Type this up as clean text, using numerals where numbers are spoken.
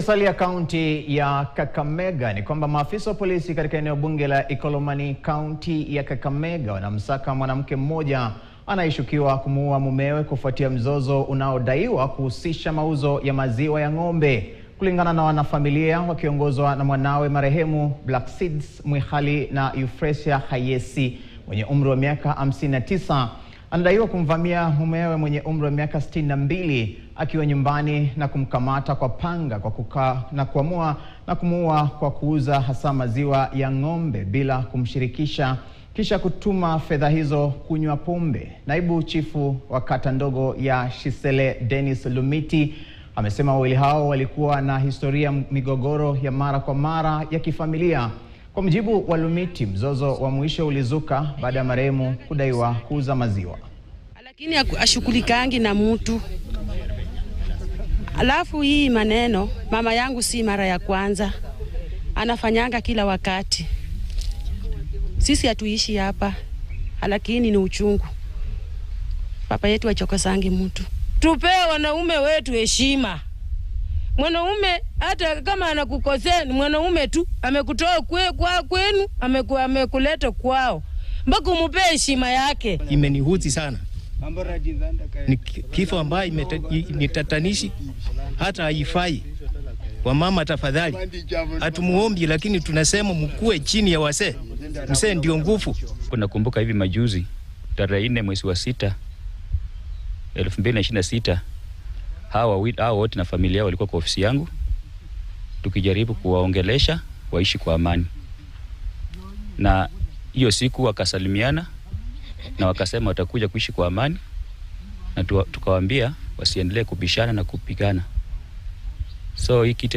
Salia kaunti ya Kakamega ni kwamba maafisa wa polisi katika eneo bunge la Ikolomani kaunti ya Kakamega wanamsaka mwanamke mmoja anayeshukiwa kumuua mumewe kufuatia mzozo unaodaiwa kuhusisha mauzo ya maziwa ya ng'ombe. Kulingana na wanafamilia wakiongozwa na mwanawe marehemu Blackseeds Mwihali na Euphrasia Hayesi mwenye umri wa miaka 59, anadaiwa kumvamia mumewe mwenye umri wa miaka 62 akiwa nyumbani na kumkamata kwa panga na kumuua kwa kuuza hasa maziwa ya ng'ombe bila kumshirikisha, kisha kutuma fedha hizo kunywa pombe. Naibu chifu wa kata ndogo ya Shisele Dennis Lumiti amesema wawili hao walikuwa na historia migogoro ya mara kwa mara ya kifamilia. Kwa mujibu wa Lumiti, mzozo wa mwisho ulizuka baada ya marehemu kudaiwa kuuza maziwa. Lakini ashughulikangi na mtu. Alafu hii maneno, mama yangu si mara ya kwanza. Anafanyanga kila wakati. Sisi hatuishi hapa, lakini ni uchungu. Papa yetu achokosangi mtu. Tupee wanaume wetu heshima. Mwanaume hata kama anakukosea, mwanaume tu amekutoa kwenu, amekuleta kwao. Mpaka umpe heshima yake. Imenihuzi sana. Ni kifo ambayo ni tatanishi, hata haifai. Wamama tafadhali, hatumuombi lakini tunasema mkue chini ya wazee. Mzee ndio nguvu. Nakumbuka hivi majuzi tarehe 4 mwezi wa 6 2026, hao wote na familia walikuwa kwa ofisi yangu tukijaribu kuwaongelesha waishi kwa amani. Na hiyo siku wakasalimiana na wakasema watakuja kuishi kwa amani, na tukawaambia wasiendelee kubishana na kupigana. So hiki